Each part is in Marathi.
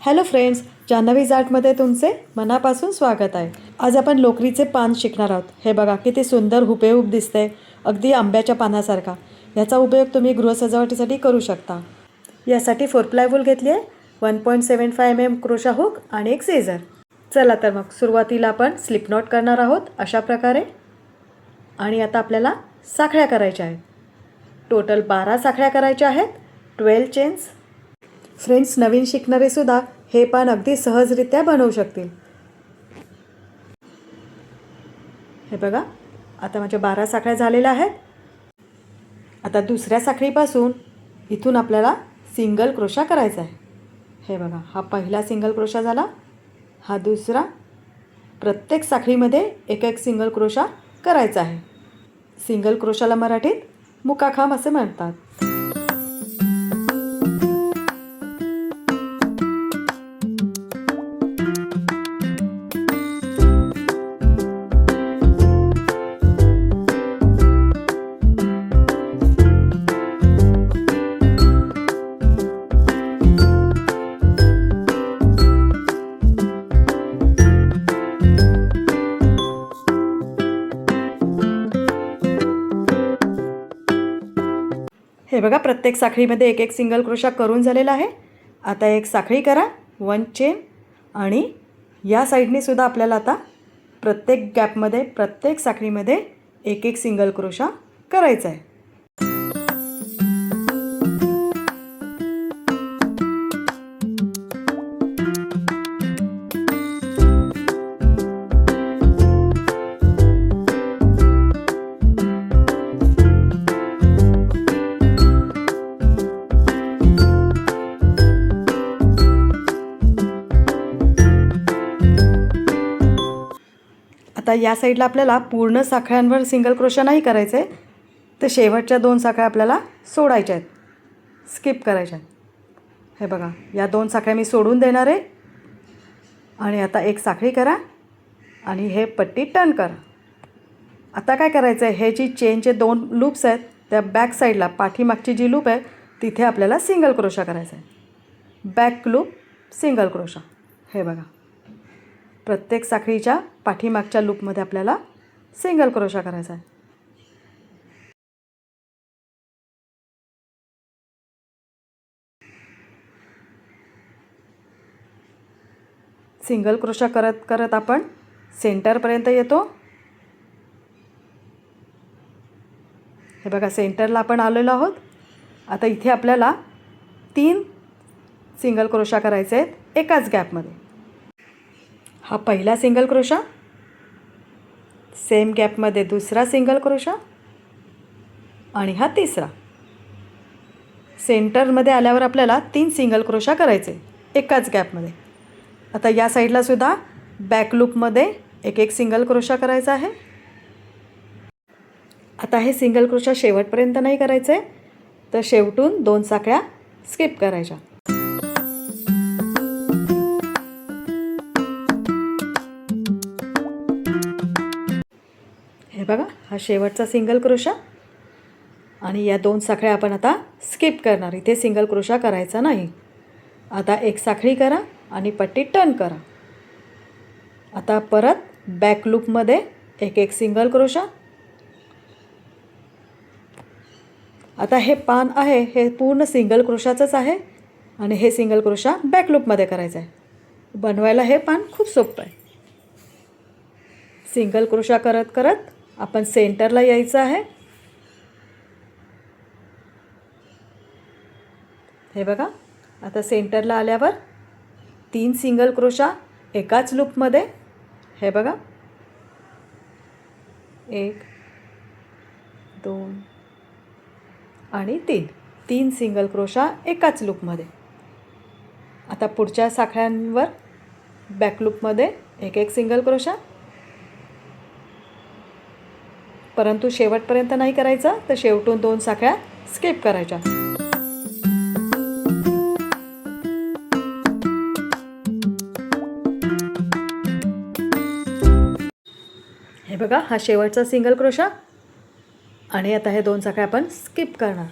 हॅलो फ्रेंड्स, जान्हवीज आर्टमध्ये तुमचे मनापासून स्वागत आहे. आज आपण लोकरीचे पान शिकणार आहोत. हे बघा किती सुंदर हुबेहूब दिसतंय, अगदी आंब्याच्या पानासारखा. याचा उपयोग तुम्ही गृहसजावटीसाठी करू शकता. यासाठी 4 वूल घेतली आहे, 1.75 mm क्रोशा हुक आणि एक सीझर. चला तर मग सुरुवातीला आपण स्लिप नॉट करणार आहोत अशा प्रकारे. आणि आता आपल्याला साखळ्या करायच्या आहेत. टोटल 12 साखळ्या करायच्या आहेत, 12 चेन्स. फ्रेंड्स, नवीन शिकणारे सुद्धा हे पान अगदी सहजरित्या बनवू शकतील. हे बघा, आता माझ्या 12 साखळ्या झालेल्या आहेत. आता दुसऱ्या साखळीपासून इथून आपल्याला सिंगल क्रोशा करायचा आहे. हे बघा, हा पहिला सिंगल क्रोशा झाला, हा दुसरा. प्रत्येक साखळीमध्ये एक एक सिंगल क्रोशा करायचा आहे. सिंगल क्रोशाला मराठीत मुकाखांब असे म्हणतात. हे बघा, प्रत्येक साखळीमध्ये एक एक सिंगल क्रोशा करून झालेला आहे. आता एक साखळी करा, 1 चेन. आणि या साईडने सुद्धा आपल्याला आता प्रत्येक गॅपमध्ये, प्रत्येक साखळीमध्ये एक एक सिंगल क्रोशा करायचा आहे. आता या साईडला आपल्याला पूर्ण साखळ्यांवर सिंगल क्रोशा नाही करायचं आहे, तर शेवटच्या 2 साखळ्या आपल्याला सोडायच्या आहेत, स्किप करायच्या आहेत. हे बघा, या 2 साखळ्या मी सोडून देणार आहे. आणि आता एक साखळी करा आणि हे पट्टी टर्न करा. आता काय करायचं आहे, हे जी चेनचे 2 लूप्स आहेत, त्या बॅक साईडला पाठीमागची जी लूप आहे तिथे आपल्याला सिंगल क्रोशा करायचा आहे. Back loop, single crochet. हे बघा, प्रत्येक साखळीच्या पाठीमागच्या लूपमध्ये आपल्याला सिंगल क्रोशा करायचा आहे. सिंगल क्रोशा करत करत आपण सेंटरपर्यंत येतो. हे बघा, सेंटरला आपण आलेलो आहोत. आता इथे आपल्याला 3 सिंगल क्रोशा करायचे आहेत एकाच गॅपमध्ये. हा पहिला सिंगल क्रोशा, सेम गॅपमध्ये दुसरा सिंगल क्रोशा आणि हा तिसरा. सेंटरमध्ये आल्यावर आपल्याला 3 सिंगल क्रोशा करायचे एकाच गॅपमध्ये. आता या साईडला सुद्धा बॅक लूपमध्ये एक एक सिंगल क्रोशा करायचा आहे. आता हे सिंगल क्रोशा शेवटपर्यंत नाही करायचं आहे, तर शेवटून 2 साखळ्या स्किप करायच्या. हे बघा, हा शेवटचा सिंगल क्रोशा. आणि या 2 साखळ्या आपण आता स्किप करणार, इथे सिंगल क्रोशा करायचा नाही. आता एक साखळी करा आणि पट्टी टर्न करा. आता परत बॅक लूपमध्ये एक एक सिंगल क्रोशा. आता हे पान आहे हे पूर्ण सिंगल क्रोशाचंच आहे आणि हे सिंगल क्रोशा बॅक लूपमध्ये करायचं आहे. बनवायला हे पान खूप सोपं आहे. सिंगल क्रोशा करत करत आपण सेंटरला यायचं आहे. हे बघा, आता सेंटरला आल्यावर 3 सिंगल क्रोशा एकाच लूपमध्ये. हे बघा, 1 2 आणि 3 सिंगल क्रोशा एकाच लूपमध्ये. आता पुढच्या साखळ्यांवर बॅक लूपमध्ये एक एक सिंगल क्रोशा, परंतु शेवटपर्यंत नाही करायचं, तर शेवटून 2 साखळ्या स्किप करायच्या. हे बघा, हा शेवटचा सिंगल क्रोशा आणि आता हे 2 साखळ्या आपण स्किप करणार.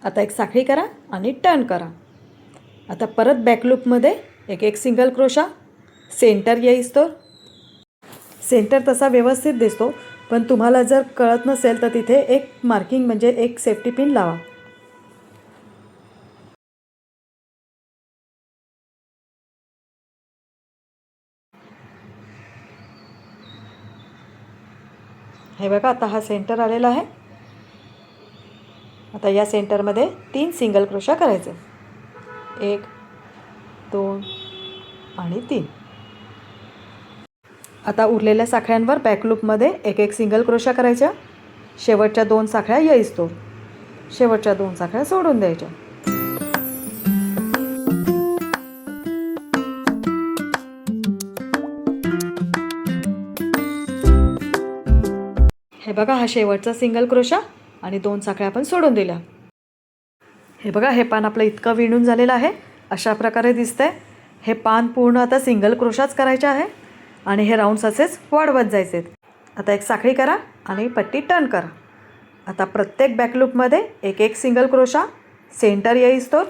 आता एक साखळी करा आणि टर्न करा. आता परत बॅक लूपमध्ये एक सिंगल क्रोशा सेंटर येईस्तोवर. सेंटर तसा व्यवस्थित दिसतो, पण तुम्हाला जर कळत नसेल तर तिथे एक मार्किंग म्हणजे एक सेफ्टी पिन लावा. हे बघा, आता हा सेंटर आलेला आहे. आता या सेंटरमध्ये 3 सिंगल क्रोशा करायचे. 1 2 आणि 3. आता उरलेल्या साखळ्यांवर बॅक लूपमध्ये एक सिंगल क्रोशा करायच्या. शेवटच्या 2 साखळ्या येईस्तोवर. शेवटच्या 2 साखळ्या सोडून द्यायच्या. हे बघा, हा शेवटचा सिंगल क्रोशा आणि 2 साखळ्या आपण सोडून दिल्या. हे बघा, हे पान आपलं इतकं विणून झालेलं आहे. अशा प्रकारे दिसतंय. हे पान पूर्ण आता सिंगल क्रोशाच करायचे आहे आणि हे राऊंड्स असेच वाढवत जायचे. आता एक साखळी करा आणि पट्टी टर्न करा. आता प्रत्येक बॅक लूपमध्ये एक सिंगल क्रोशा सेंटर येईस्तोवर.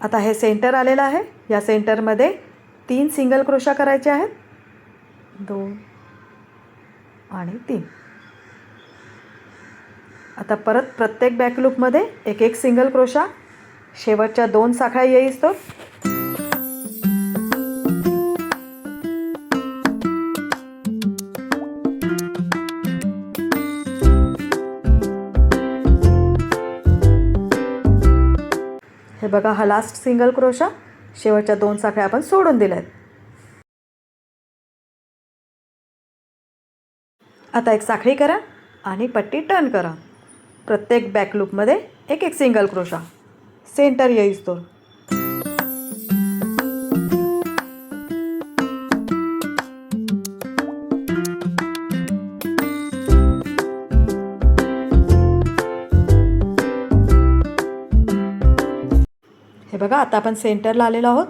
आता हे सेंटर आलेलं आहे. या सेंटरमध्ये 3 सिंगल क्रोशा करायचे आहेत. 2 आणि 3. आता परत प्रत्येक बॅक लूपमध्ये एक सिंगल क्रोशा शेवटच्या 2 साखळ्या येईस्तोवर. हे बघा, हा लास्ट सिंगल क्रोशा. शेवटच्या 2 साखळ्या आपण सोडून दिल्यात. आता एक साखळी करा आणि पट्टी टर्न करा. प्रत्येक बॅक लूपमध्ये एक सिंगल क्रोशा सेंटर येईस्तोवर. हे बघा, आता आपण सेंटरला आलेलो आहोत.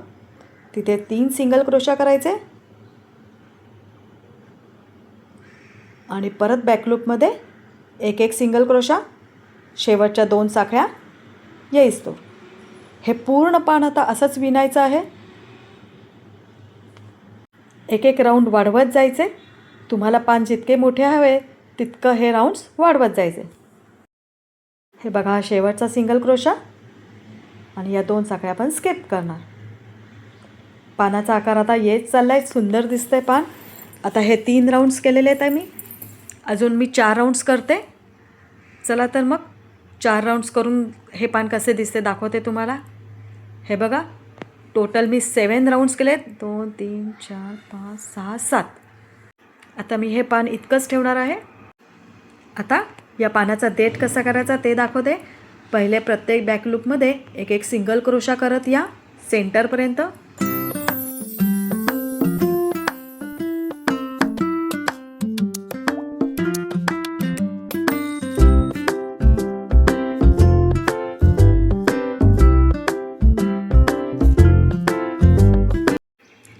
तिथे 3 सिंगल क्रोशा करायचे आणि परत बॅक लूपमध्ये एक सिंगल क्रोशा शेवटच्या 2 साखळ्या येईस्तोवर. हे पूर्ण पान आता असंच विणायचं आहे. एक राऊंड वाढवत जायचे. तुम्हाला पान जितके मोठे हवे तितकं हे राऊंड्स वाढवत जायचे. हे बघा, हा शेवटचा सिंगल क्रोशा आणि या 2 साखळ्या आपण स्किप करणार. पानाचा आकार आता येत चालला आहे. सुंदर दिसतंय पान. आता हे 3 राऊंड्स केलेले आहेत मी. अजून मी 4 राऊंड्स करते. चला तर मग 4 राऊंड्स करून हे पान कसे दिसते दाखवते तुम्हाला. हे बघा, टोटल मी 7 राऊंड्स केलेत. 2 3 4 5 6 7. आता मी हे पान इतकंच ठेवणार आहे. आता या पानाचा देठ कसा करायचा ते दाखवते. पहिले प्रत्येक बॅक लूपमध्ये एक सिंगल क्रोशा करत या सेंटरपर्यंत.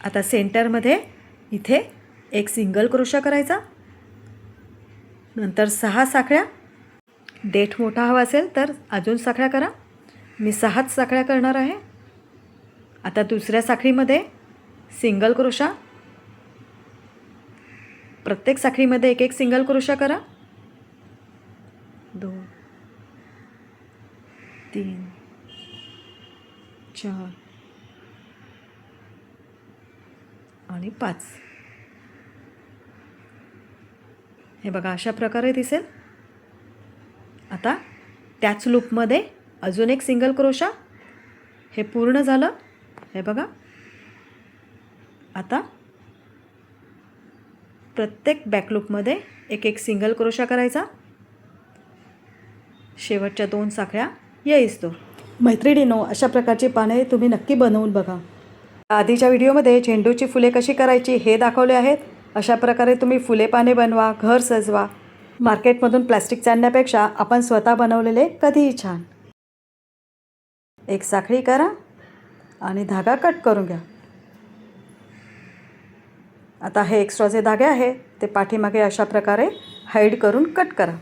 आता सेंटरमध्ये इथे एक सिंगल क्रोशा करायचा. नंतर 6 साखळ्या. देठ मोठा हवा असेल तर अजून साखळ्या करा. मी 6च साखळ्या करणार आहे. आता दुसऱ्या साखळीमध्ये सिंगल क्रोशा. प्रत्येक साखळीमध्ये एक सिंगल क्रोशा करा. 2 3 4 आणि 5. हे बघा, अशा प्रकारे दिसेल. आता त्याच लूपमध्ये अजून एक सिंगल क्रोशा. हे पूर्ण झालं. हे बघा, आता प्रत्येक बॅक लूपमध्ये एक सिंगल क्रोशा करायचा. शेवटच्या 2 साखळ्या येईस्तोवर. मैत्रिणींनो, अशा प्रकारची पाने तुम्ही नक्की बनवून बघा. आधीच्या व्हिडिओमध्ये झेंडूची फुले कशी करायची हे दाखवले आहेत. अशा प्रकारे तुम्ही फुले पाने बनवा, घर सजवा. मार्केटमधून प्लॅस्टिकचे आणण्यापेक्षा आपण स्वतः बनवलेले कधीही छान. एक साखळी करा आणि धागा कट करून घ्या. आता हे एक्स्ट्राचे धागे आहे ते पाठीमागे अशा प्रकारे हाईड करून कट करा.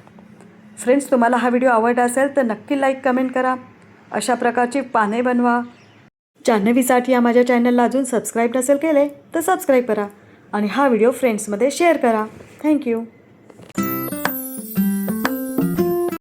फ्रेंड्स, तुम्हाला हा व्हिडिओ आवडला असेल तर नक्की लाईक कमेंट करा. अशा प्रकारची पाने बनवा. जान्हवीसाठी या माझ्या चॅनलला अजून सबस्क्राईब नसेल केले तर सबस्क्राईब करा आणि हा व्हिडिओ फ्रेंड्समध्ये शेअर करा. थँक्यू.